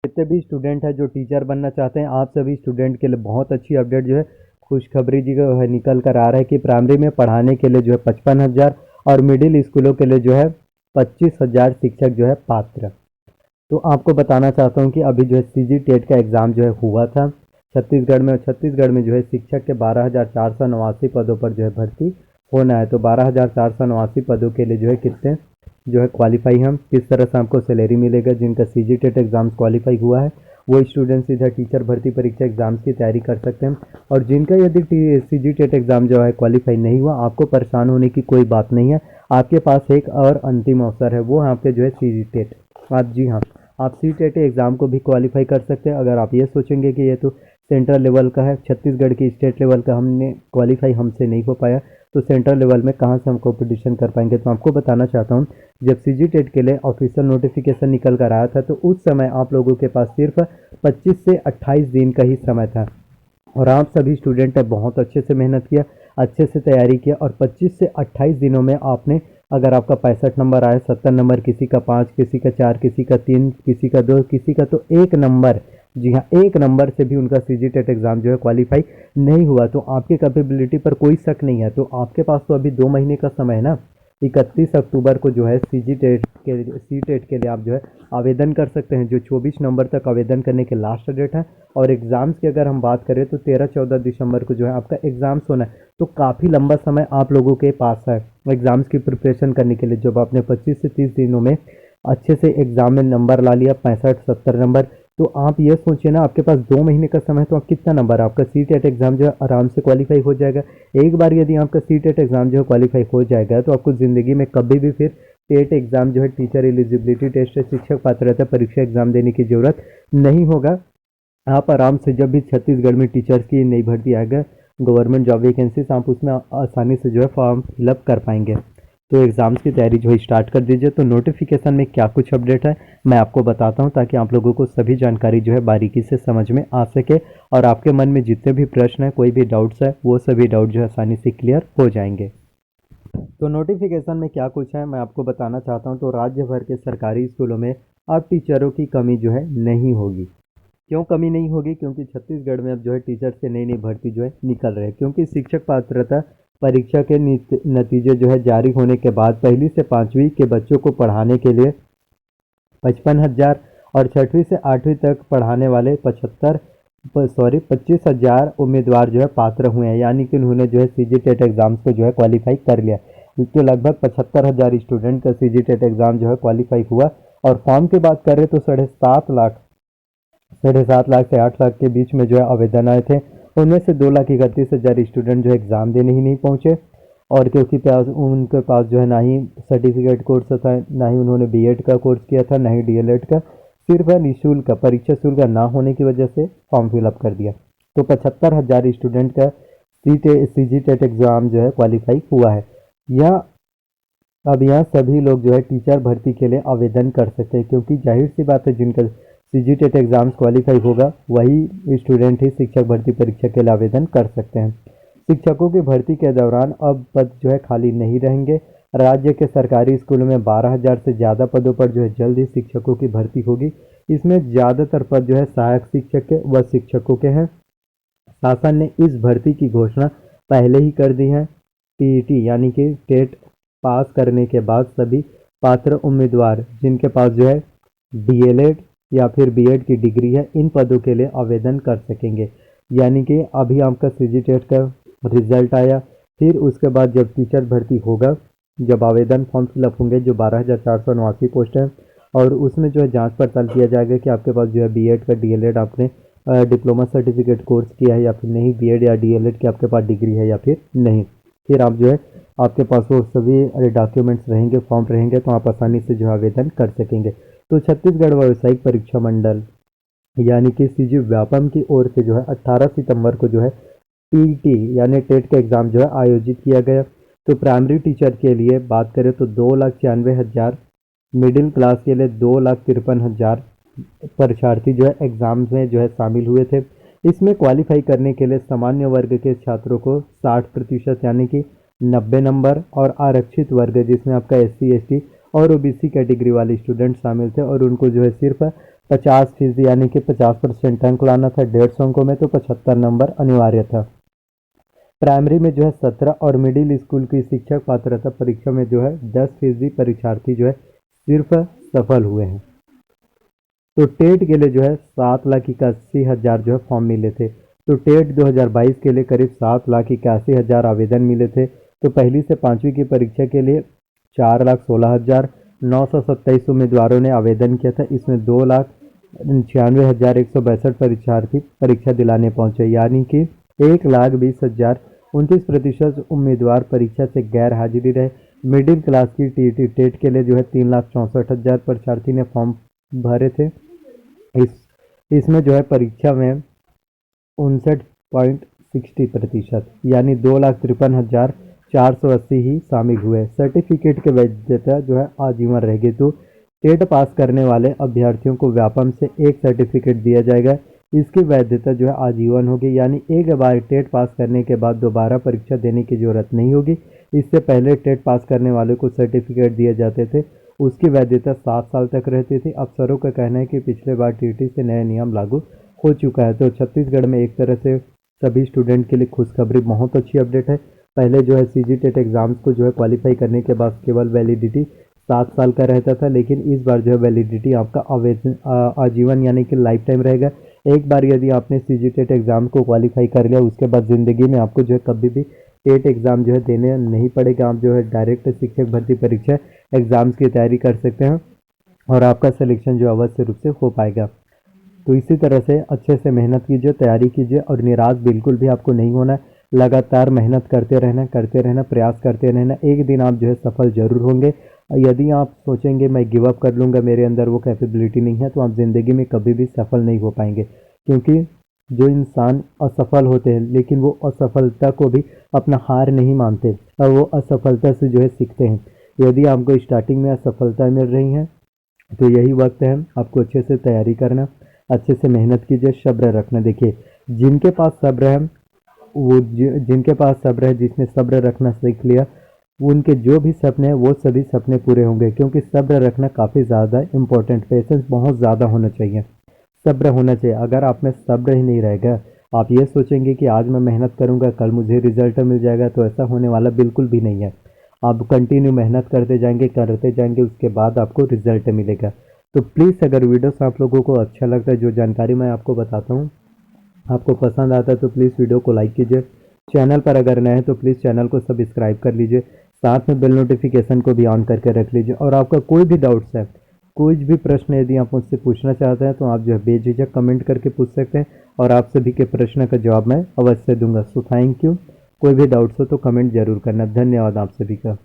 जितने भी स्टूडेंट हैं जो टीचर बनना चाहते हैं, आप सभी स्टूडेंट के लिए बहुत अच्छी अपडेट जो है खुशखबरी जी जो है निकल कर आ रहा है कि प्राइमरी में पढ़ाने के लिए जो है 55,000 और मिडिल स्कूलों के लिए जो है 25,000 शिक्षक जो है पात्र। तो आपको बताना चाहता हूँ कि अभी जो है सीजी टेट का एग्ज़ाम जो है हुआ था छत्तीसगढ़ में जो है शिक्षक के 12,489 पदों पर जो है भर्ती होना है। तो 12,489 पदों के लिए जो है कितने जो है क्वालिफाई हम किस तरह से हमको सैलरी मिलेगा। जिनका सीजी टेट एग्ज़ाम क्वालिफाई हुआ है वो स्टूडेंट सीधा टीचर भर्ती परीक्षा एग्ज़ाम्स की तैयारी कर सकते हैं। और जिनका यदि सीजी टेट एग्ज़ाम जो है क्वालिफाई नहीं हुआ, आपको परेशान होने की कोई बात नहीं है। आपके पास एक और अंतिम अवसर है, वो आपके जो है सीजी टेट। आप जी हाँ, आप सी टेट एग्ज़ाम को भी क्वालिफाई कर सकते हैं। अगर आप ये सोचेंगे कि ये तो सेंट्रल लेवल का है, छत्तीसगढ़ की स्टेट लेवल का हमने क्वालिफाई हमसे नहीं हो पाया, तो सेंट्रल लेवल में कहाँ से हम कॉम्पिटिशन कर पाएंगे। तो आपको बताना चाहता हूँ, जब सी जी टेट के लिए ऑफिशियल नोटिफिकेशन निकल कर आया था तो उस समय आप लोगों के पास सिर्फ 25 से 28 दिन का ही समय था। और आप सभी स्टूडेंट ने बहुत अच्छे से मेहनत किया, अच्छे से तैयारी किया और 25 से 28 दिनों में आपने, अगर आपका 65 नंबर आए, 70 नंबर, किसी का 5, किसी का 4, किसी का 3, किसी का 2, किसी का तो 1 नंबर, जी हाँ 1 नंबर से भी उनका सीजी टेट एग्ज़ाम जो है क्वालिफाई नहीं हुआ, तो आपकी कैपेबिलिटी पर कोई शक नहीं है। तो आपके पास तो अभी 2 महीने का समय है ना। 31 अक्टूबर को जो है सी टेट के लिए आप जो है आवेदन कर सकते हैं, जो 24 नवंबर तक आवेदन करने के लास्ट डेट है। और एग्ज़ाम्स की अगर हम बात करें तो 13-14 दिसंबर को जो है आपका एग्ज़ाम्स होना है। तो काफ़ी लंबा समय आप लोगों के पास है एग्ज़ाम्स की प्रिपरेशन करने के लिए। जब आपने 25 से 30 दिनों में अच्छे से एग्ज़ाम में नंबर ला लिया, 65-70 नंबर, तो आप ये सोचिए ना, आपके पास 2 महीने का समय है, तो आप कितना नंबर, आपका सी टेट एग्ज़ाम जो है आराम से क्वालिफाई हो जाएगा। एक बार यदि आपका सी टेट एग्ज़ाम जो है क्वालिफाई हो जाएगा तो आपको ज़िंदगी में कभी भी फिर टेट एग्ज़ाम जो है टीचर एलिजिबिलिटी टेस्ट, शिक्षक पात्रता परीक्षा एग्ज़ाम देने की ज़रूरत नहीं होगा। आप आराम से जब भी छत्तीसगढ़ में टीचर्स की नई भर्ती आएगा, गवर्नमेंट जॉब वैकेंसीज, आप उसमें आसानी से जो है फॉर्म फिलअप कर पाएंगे। तो एग्ज़ाम्स की तैयारी जो है स्टार्ट कर दीजिए। तो नोटिफिकेशन में क्या कुछ अपडेट है मैं आपको बताता हूँ, ताकि आप लोगों को सभी जानकारी जो है बारीकी से समझ में आ सके और आपके मन में जितने भी प्रश्न हैं, कोई भी डाउट्स है, वो सभी डाउट जो है आसानी से क्लियर हो जाएंगे। तो नोटिफिकेशन में क्या कुछ है मैं आपको बताना चाहता हूँ। तो राज्य भर के सरकारी स्कूलों में अब टीचरों की कमी जो है नहीं होगी। क्यों कमी नहीं होगी? क्योंकि छत्तीसगढ़ में अब जो है टीचर से नई नई भर्ती जो है निकल रहे हैं। क्योंकि शिक्षक पात्रता परीक्षा के नतीजे जो है जारी होने के बाद पहली से 5वीं के बच्चों को पढ़ाने के लिए 55,000 और 6वीं से 8वीं तक पढ़ाने वाले 25,000 उम्मीदवार जो है पात्र हुए हैं। यानी कि उन्होंने जो है सीजी टेट एग्ज़ाम्स को जो है क्वालिफाई कर लिया। तो लगभग 75,000 स्टूडेंट का सीजी टेट एग्ज़ाम जो है क्वालिफाई हुआ। और फॉर्म की बात करें तो 7.5 लाख से 8 लाख के बीच में जो है आवेदन आए थे। उनमें से 2,31,000 स्टूडेंट जो है एग्ज़ाम देने ही नहीं पहुंचे। और क्योंकि उनके पास जो है ना ही सर्टिफिकेट कोर्स था, ना ही उन्होंने बीएड का कोर्स किया था, ना ही डीएलएड का, सिर्फ निःशुल्क परीक्षा शुल्क ना होने की वजह से फॉर्म फिलअप कर दिया। तो 75,000 स्टूडेंट का सीजी टेट एग्ज़ाम जो है क्वालिफाई हुआ है। यह अब यहाँ सभी लोग जो है टीचर भर्ती के लिए आवेदन कर सकते हैं, क्योंकि जाहिर सी बात है जिनका सीजी टेट एग्ज़ाम्स क्वालिफाई होगा वही स्टूडेंट ही शिक्षक भर्ती परीक्षा के लिए आवेदन कर सकते हैं। शिक्षकों की भर्ती के दौरान अब पद जो है खाली नहीं रहेंगे। राज्य के सरकारी स्कूलों में 12,000 से ज़्यादा पदों पर जो है जल्द ही शिक्षकों की भर्ती होगी। इसमें ज़्यादातर पद जो है सहायक शिक्षक के व शिक्षकों के हैं। शासन ने इस भर्ती की घोषणा पहले ही कर दी है। टीईटी यानी कि टेट पास करने के बाद सभी पात्र उम्मीदवार जिनके पास जो है डीएलएड या फिर बीएड की डिग्री है, इन पदों के लिए आवेदन कर सकेंगे। यानी कि अभी आपका सीजी टेट का रिजल्ट आया, फिर उसके बाद जब टीचर भर्ती होगा, जब आवेदन फॉर्म फिलअप होंगे, जो 12,489 पोस्ट है, और उसमें जो है जांच पड़ताल किया जाएगा कि आपके पास जो है बीएड का डीएलएड आपने डिप्लोमा सर्टिफिकेट कोर्स किया है या फिर नहीं, बीएड या डीएलएड की आपके पास डिग्री है या फिर नहीं। फिर आप जो है आपके पास वो सभी डॉक्यूमेंट्स रहेंगे, फॉर्म रहेंगे, तो आप आसानी से जो है आवेदन कर सकेंगे। तो छत्तीसगढ़ व्यावसायिक परीक्षा मंडल यानी कि सीजी व्यापम की ओर से जो है 18 सितंबर को जो है टीईटी यानी टेट का एग्ज़ाम जो है आयोजित किया गया। तो प्राइमरी टीचर के लिए बात करें तो 2,96,000, मिडिल क्लास के लिए 2,53,000 परीक्षार्थी जो है एग्ज़ाम में जो है शामिल हुए थे। इसमें क्वालिफाई करने के लिए सामान्य वर्ग के छात्रों को 60% यानी कि 90 नंबर, और आरक्षित वर्ग जिसमें आपका एससी एसटी और ओबीसी कैटेगरी वाले स्टूडेंट शामिल थे, और उनको जो है सिर्फ 50% यानी कि 50% अंक लाना था 150 अंकों में, तो 75 नंबर अनिवार्य था। प्राइमरी में जो है 17 और मिडिल स्कूल की शिक्षक पात्रता परीक्षा में जो है 10% परीक्षार्थी जो है सिर्फ सफल हुए हैं। तो टेट के लिए जो है 7,81,000 जो है फॉर्म मिले थे। तो टेट 2022 के लिए करीब 7,81,000 आवेदन मिले थे। तो पहली से पाँचवीं की परीक्षा के लिए 4,16,927 उम्मीदवारों ने आवेदन किया था। इसमें 2,96,162 परीक्षार्थी परीक्षा दिलाने पहुंचे, यानी कि 1,20,029% उम्मीदवार परीक्षा से गैर हाजिरी रहे। मिडिल क्लास की टीटी टेट के लिए जो है 3,64,000 परीक्षार्थी ने फॉर्म भरे थे। इसमें जो है परीक्षा में 59.60% यानी 2,53,480 ही शामिल हुए। सर्टिफिकेट की वैधता जो है आजीवन रहेगी। तो टेट पास करने वाले अभ्यर्थियों को व्यापम से एक सर्टिफिकेट दिया जाएगा। इसकी वैधता जो है आजीवन होगी, यानी एक बार टेट पास करने के बाद दोबारा परीक्षा देने की जरूरत नहीं होगी। इससे पहले टेट पास करने वाले को सर्टिफिकेट दिए जाते थे, उसकी वैधता 7 साल तक रहती थी। अफसरों का कहना है कि पिछले बार टीटी से नया नियम लागू हो चुका है। तो छत्तीसगढ़ में एक तरह से सभी स्टूडेंट के लिए खुशखबरी, बहुत अच्छी अपडेट है। पहले जो है सीजी टेट एग्ज़ाम्स को जो है क्वालिफाई करने के बाद केवल वैलिडिटी 7 साल का रहता था, लेकिन इस बार जो है वैलिडिटी आपका आजीवन यानी कि लाइफ टाइम रहेगा। एक बार यदि आपने सीजी टेट एग्ज़ाम को क्वालिफाई कर लिया, उसके बाद ज़िंदगी में आपको जो है कभी भी टेट एग्ज़ाम जो है देने नहीं पड़ेगा। आप जो है डायरेक्ट शिक्षक भर्ती परीक्षा एग्ज़ाम्स की तैयारी कर सकते हैं और आपका सिलेक्शन जो अवश्य रूप से हो पाएगा। तो इसी तरह से अच्छे से मेहनत कीजिए, तैयारी कीजिए और निराश बिल्कुल भी आपको नहीं होना है। लगातार मेहनत करते रहना, प्रयास करते रहना। एक दिन आप जो है सफल ज़रूर होंगे। यदि आप सोचेंगे मैं गिव अप कर लूँगा, मेरे अंदर वो कैपेबिलिटी नहीं है, तो आप ज़िंदगी में कभी भी सफल नहीं हो पाएंगे। क्योंकि जो इंसान असफल होते हैं, लेकिन वो असफलता को भी अपना हार नहीं मानते और वो असफलता से जो है सीखते हैं। यदि आपको स्टार्टिंग में असफलता मिल रही है, तो यही वक्त है आपको अच्छे से तैयारी करना, अच्छे से मेहनत कीजिए, सब्र रखना। देखिए, जिनके पास सब्र है जिनके पास सब्र है, जिसने सब्र रखना सीख लिया, उनके जो भी सपने हैं वो सभी सपने पूरे होंगे। क्योंकि सब्र रखना काफ़ी ज़्यादा इम्पोर्टेंट, पेशेंस बहुत ज़्यादा होना चाहिए, सब्र होना चाहिए। अगर आप में सब्र ही नहीं रहेगा, आप ये सोचेंगे कि आज मैं मेहनत करूंगा कल मुझे रिजल्ट मिल जाएगा, तो ऐसा होने वाला बिल्कुल भी नहीं है। आप कंटिन्यू मेहनत करते जाएंगे, उसके बाद आपको रिजल्ट मिलेगा। तो प्लीज़ अगर वीडियोस आप लोगों को अच्छा लगता है, जो जानकारी मैं आपको बताता हूँ आपको पसंद आता है, तो प्लीज़ वीडियो को लाइक कीजिए। चैनल पर अगर नए हैं तो प्लीज़ चैनल को सब्सक्राइब कर लीजिए। साथ में बेल नोटिफिकेशन को भी ऑन करके रख लीजिए। और आपका कोई भी डाउट्स है, कोई भी प्रश्न यदि आप मुझसे पूछना चाहते हैं, तो आप जो है बेझिझक कमेंट करके पूछ सकते हैं और आप सभी के प्रश्न का जवाब मैं अवश्य दूंगा। So thank you. कोई भी डाउट्स हो तो कमेंट जरूर करना। धन्यवाद आप सभी का।